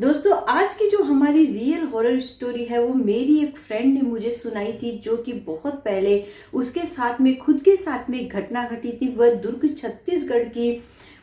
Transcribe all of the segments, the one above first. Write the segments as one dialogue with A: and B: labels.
A: दोस्तों आज की जो हमारी रियल हॉरर स्टोरी है वो मेरी एक फ्रेंड ने मुझे सुनाई थी, जो कि बहुत पहले उसके साथ में खुद के साथ में एक घटना घटी थी। वह दुर्ग छत्तीसगढ़ की,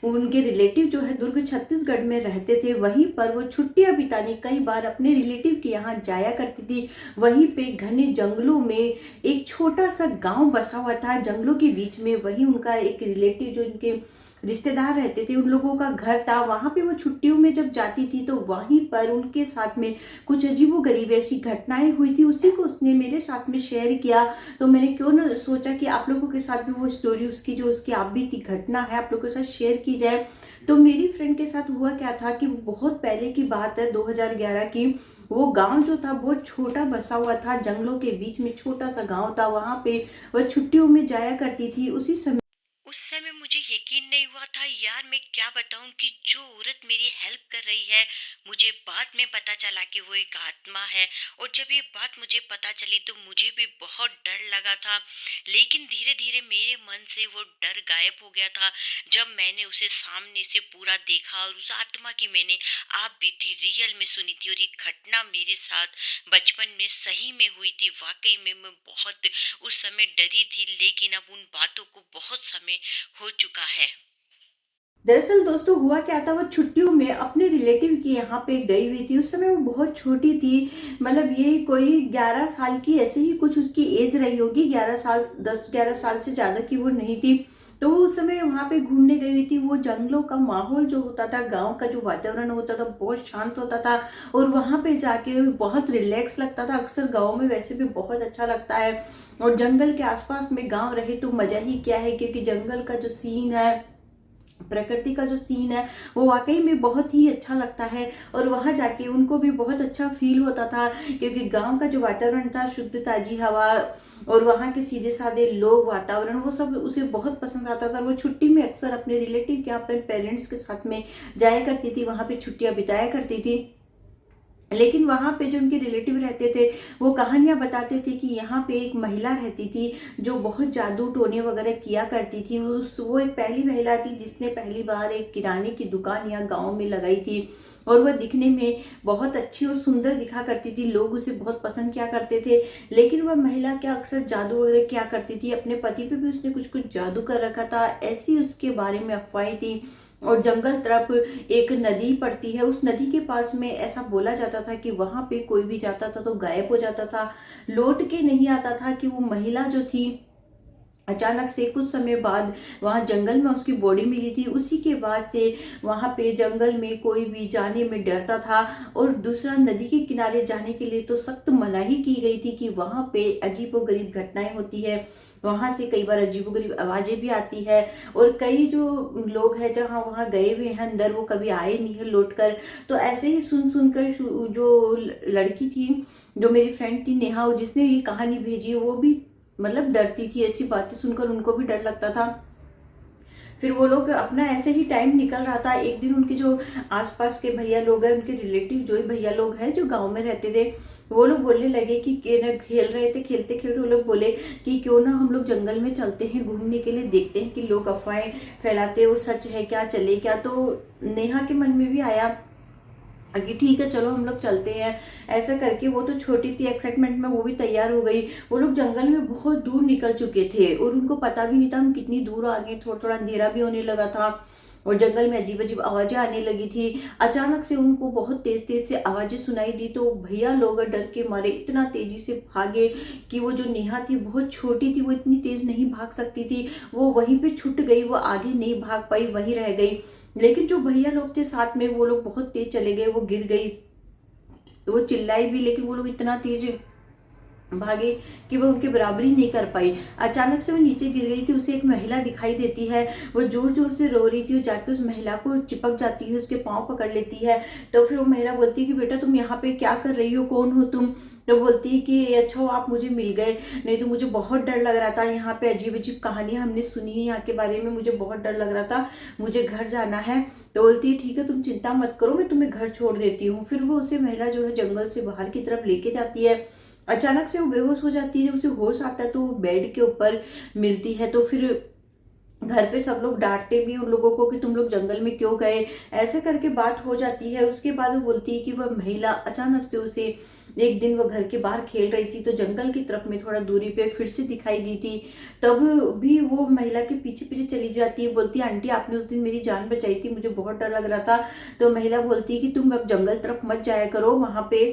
A: उनके रिलेटिव जो है दुर्ग छत्तीसगढ़ में रहते थे। वहीं पर वो छुट्टियां बिताने कई बार अपने रिलेटिव के यहाँ जाया करती थी। वहीं पे घने जंगलों में एक छोटा सा गांव बसा हुआ था, जंगलों के बीच में। वहीं उनका एक रिलेटिव जो इनके रिश्तेदार रहते थे, उन लोगों का घर था। वहां पे वो छुट्टियों में जब जाती थी तो वहीं पर उनके साथ में कुछ अजीबोगरीब ऐसी घटनाएं हुई थी। उसी को उसने मेरे साथ में शेयर किया। तो मैंने क्यों ना सोचा कि आप लोगों के साथ भी वो स्टोरी, उसकी जो उसकी आप बीती घटना है, आप लोगों के साथ शेयर की जाए। तो मेरी फ्रेंड के साथ हुआ क्या था कि बहुत पहले की बात है, 2011 की। वो गांव जो था बहुत छोटा बसा हुआ था, जंगलों के बीच में छोटा सा गांव था। वहां पे वह छुट्टियों में जाया करती थी। उस समय मुझे यकीन नहीं हुआ था यार, मैं क्या बताऊं कि जो औरत मेरी हेल्प कर रही है, मुझे बाद में पता चला कि वो एक आत्मा है। और जब ये बात मुझे पता चली तो मुझे भी बहुत डर लगा था। लेकिन धीरे धीरे मेरे मन से वो डर गायब हो गया था जब मैंने उसे सामने से पूरा देखा, और उस आत्मा की मैंने आप बीती रियल में सुनी थी। और ये घटना मेरे साथ बचपन में सही में हुई थी। वाकई में मैं बहुत उस समय डरी थी, लेकिन अब उन बातों को बहुत समय हो चुका है। दरअसल दोस्तों हुआ क्या था, वो छुट्टियों में अपने रिलेटिव के यहाँ पे गई हुई थी। उस समय वो बहुत छोटी थी, मतलब ये कोई 11 साल की ऐसे ही कुछ उसकी एज रही होगी। 11 साल, 10-11 साल से ज़्यादा की वो नहीं थी। तो वो उस समय वहाँ पे घूमने गई हुई थी। वो जंगलों का माहौल जो होता था, गांव का जो वातावरण होता था, बहुत शांत होता था। और वहाँ पे जाके बहुत रिलैक्स लगता था। अक्सर गाँव में वैसे भी बहुत अच्छा लगता है। और जंगल के आसपास में गाँव रहे तो मजा ही क्या है, क्योंकि जंगल का जो सीन है, प्रकृति का जो सीन है, वो वाकई में बहुत ही अच्छा लगता है। और वहां जाके उनको भी बहुत अच्छा फील होता था, क्योंकि गांव का जो वातावरण था, शुद्ध ताजी हवा और वहाँ के सीधे साधे लोग, वातावरण, वो सब उसे बहुत पसंद आता था। वो छुट्टी में अक्सर अपने रिलेटिव के यहाँ पे पेरेंट्स के साथ में जाया करती थी, वहां पे छुट्टियां बिताया करती थी। लेकिन वहां पे जो उनके रिलेटिव रहते थे, वो कहानियां बताते थे कि यहाँ पे एक महिला रहती थी जो बहुत जादू टोने वगैरह किया करती थी। वो एक पहली महिला थी जिसने पहली बार एक किराने की दुकान यहाँ गांव में लगाई थी। और वह दिखने में बहुत अच्छी और सुंदर दिखा करती थी, लोग उसे बहुत पसंद किया करते थे। लेकिन वह महिला क्या अक्सर जादू वगैरह किया करती थी, अपने पति पे भी उसने कुछ कुछ जादू कर रखा था, ऐसी उसके बारे में अफवाहें थी। और जंगल तरफ एक नदी पड़ती है, उस नदी के पास में ऐसा बोला जाता था कि वहां पे कोई भी जाता था तो गायब हो जाता था, लौट के नहीं आता था। कि वो महिला जो थी, अचानक से कुछ समय बाद वहां जंगल में उसकी बॉडी मिली थी। उसी के बाद से वहां पे जंगल में कोई भी जाने में डरता था। और दूसरा, नदी के किनारे जाने के लिए तो सख्त मनाही की गई थी कि वहां पे अजीबोगरीब घटनाएं होती है, वहां से कई बार अजीबोगरीब आवाजें भी आती है। और कई जो लोग हैं जहाँ वहां गए हुए हैं अंदर, वो कभी आए नहीं है लौट कर। तो ऐसे ही सुन सुनकर जो लड़की थी, जो मेरी फ्रेंड थी नेहा, जिसने ये कहानी भेजी, वो भी मतलब डरती थी। ऐसी बातें सुनकर उनको भी डर लगता था। फिर वो लोग अपना ऐसे ही टाइम निकल रहा था। एक दिन उनके जो आसपास के भैया लोग हैं, उनके रिलेटिव जो ही भैया लोग हैं जो गांव में रहते थे, वो लोग बोलने लगे कि ना, खेल रहे थे, खेलते खेलते वो लोग बोले कि क्यों ना हम लोग जंगल में चलते हैं घूमने के लिए, देखते हैं कि लोग अफवाहें फैलाते हैं वो सच है क्या, चले क्या। तो नेहा के मन में भी आया कि ठीक है चलो हम लोग चलते हैं। ऐसा करके वो तो छोटी थी, एक्साइटमेंट में वो भी तैयार हो गई। वो लोग जंगल में बहुत दूर निकल चुके थे और उनको पता भी नहीं था हम कितनी दूर आ गए। थोड़ा थोड़ा अंधेरा भी होने लगा था और जंगल में अजीब अजीब आवाजें आने लगी थी। अचानक से उनको बहुत तेज तेज से आवाजें सुनाई दी, तो भैया लोग डर के मारे इतना तेजी से भागे कि वो जो नेहा थी बहुत छोटी थी, वो इतनी तेज नहीं भाग सकती थी। वो वहीं पे छूट गई, वो आगे नहीं भाग पाई, वहीं रह गई। लेकिन जो भैया लोग थे साथ में, वो लोग बहुत तेज चले गए, वो गिर गई। तो वो चिल्लाई भी, लेकिन वो लोग इतना तेज भागे कि वो उनकी बराबरी नहीं कर पाई। अचानक से वो नीचे गिर गई थी, उसे एक महिला दिखाई देती है। वो जोर जोर से रो रही थी, वो जाके उस महिला को चिपक जाती है, उसके पाँव पकड़ लेती है। तो फिर वो महिला बोलती है कि बेटा तुम यहाँ पे क्या कर रही हो, कौन हो तुम। तो बोलती है कि अच्छा हो आप मुझे मिल गए, नहीं तो मुझे बहुत डर लग रहा था। यहाँ पे अजीब अजीब कहानियां हमने सुनी है यहाँ के बारे में, मुझे बहुत डर लग रहा था, मुझे घर जाना है। तो बोलती है ठीक है तुम चिंता मत करो, मैं तुम्हें घर छोड़ देती हूँ। फिर वो उसे महिला जो है जंगल से बाहर की तरफ लेके जाती है। अचानक से वो बेहोश हो जाती है। जब उसे होश आता है तो वो बेड के ऊपर मिलती है। तो फिर घर पे सब लोग डांटते भी उन लोगों को कि तुम लोग जंगल में क्यों गए, ऐसे करके बात हो जाती है। उसके बाद वो बोलती है कि वह महिला अचानक से उसे एक दिन वह घर के बाहर खेल रही थी तो जंगल की तरफ में थोड़ा दूरी पे फिर से दिखाई दी थी। तब भी वो महिला के पीछे पीछे चली जाती है, बोलती है आंटी आपने उस दिन मेरी जान बचाई थी, मुझे बहुत डर लग रहा था। तो महिला बोलती है कि तुम अब जंगल तरफ मत जाया करो, वहां पे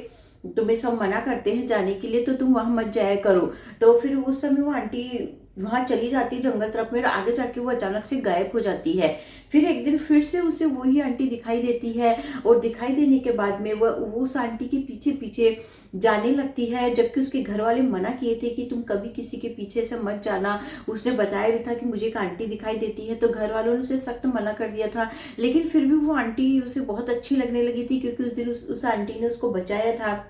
A: तुम्हें सब मना करते हैं जाने के लिए, तो तुम वहां मत जाया करो। तो फिर उस समय वो आंटी वहां चली जाती है जंगल तरफ में, और आगे जाके वो अचानक से गायब हो जाती है। फिर एक दिन फिर से उसे वही आंटी दिखाई देती है, और दिखाई देने के बाद में वह उस आंटी के पीछे पीछे जाने लगती है, जबकि उसके घर वाले मना किए थे कि तुम कभी किसी के पीछे से मत जाना। उसने बताया भी था कि मुझे एक आंटी दिखाई देती है, तो घर वालों ने उसे सख्त मना कर दिया था। लेकिन फिर भी वो आंटी उसे बहुत अच्छी लगने लगी थी, क्योंकि उस दिन उस आंटी ने उसको बचाया था।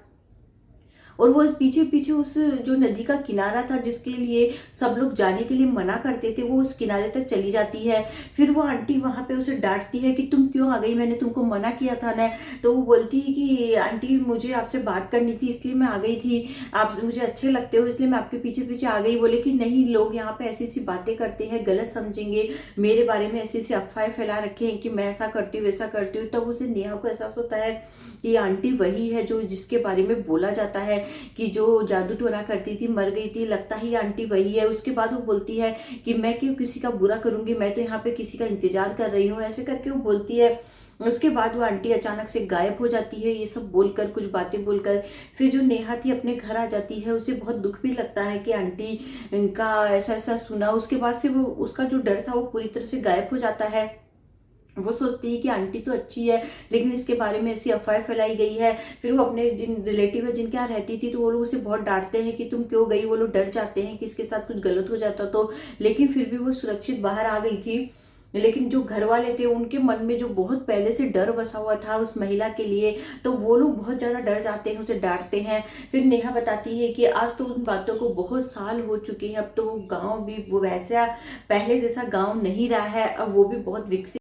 A: और वो पीछे पीछे उस जो नदी का किनारा था जिसके लिए सब लोग जाने के लिए मना करते थे, वो उस किनारे तक चली जाती है। फिर वो आंटी वहां पे उसे डांटती है कि तुम क्यों आ गई, मैंने तुमको मना किया था ना। तो वो बोलती है कि आंटी मुझे आपसे बात करनी थी इसलिए मैं आ गई थी, आप मुझे अच्छे लगते हो इसलिए मैं आपके पीछे पीछे आ गई। बोले कि नहीं, लोग यहाँ पे ऐसी ऐसी बातें करते हैं, गलत समझेंगे, मेरे बारे में ऐसी ऐसी अफवाहें फैला रखे हैं कि मैं ऐसा करती हूँ वैसा करती हूँ। तब उसे नेहा को एहसास होता है कि आंटी वही है जो जिसके बारे में बोला जाता है कि जो जादू टोना करती थी, मर गई थी, लगता ही आंटी वही है। उसके बाद वो बोलती है कि मैं क्यों किसी का बुरा करूंगी, मैं तो यहाँ पे किसी का इंतजार कर रही हूँ, ऐसे करके वो बोलती है। उसके बाद वो आंटी अचानक से गायब हो जाती है, ये सब बोलकर, कुछ बातें बोलकर। फिर जो नेहा थी अपने घर आ जाती है, उसे बहुत दुख भी लगता है कि आंटी का ऐसा ऐसा सुना। उसके बाद से वो उसका जो डर था वो पूरी तरह से गायब हो जाता है। वो सोचती है कि आंटी तो अच्छी है, लेकिन इसके बारे में ऐसी अफवाह फैलाई गई है। फिर वो अपने जिन रिलेटिव है जिनके यहाँ रहती थी, तो वो लोग उसे बहुत डांटते हैं कि तुम क्यों गई, वो लोग डर जाते हैं कि इसके साथ कुछ गलत हो जाता तो। लेकिन फिर भी वो सुरक्षित बाहर आ गई थी। लेकिन जो घर वाले थे उनके मन में जो बहुत पहले से डर बसा हुआ था उस महिला के लिए, तो वो लोग बहुत ज्यादा डर जाते हैं, उसे डांटते हैं। फिर नेहा बताती है कि आज तो उन बातों को बहुत साल हो चुके हैं, अब तो वो गांव भी वो वैसा पहले जैसा गांव नहीं रहा है, अब वो भी बहुत विकसित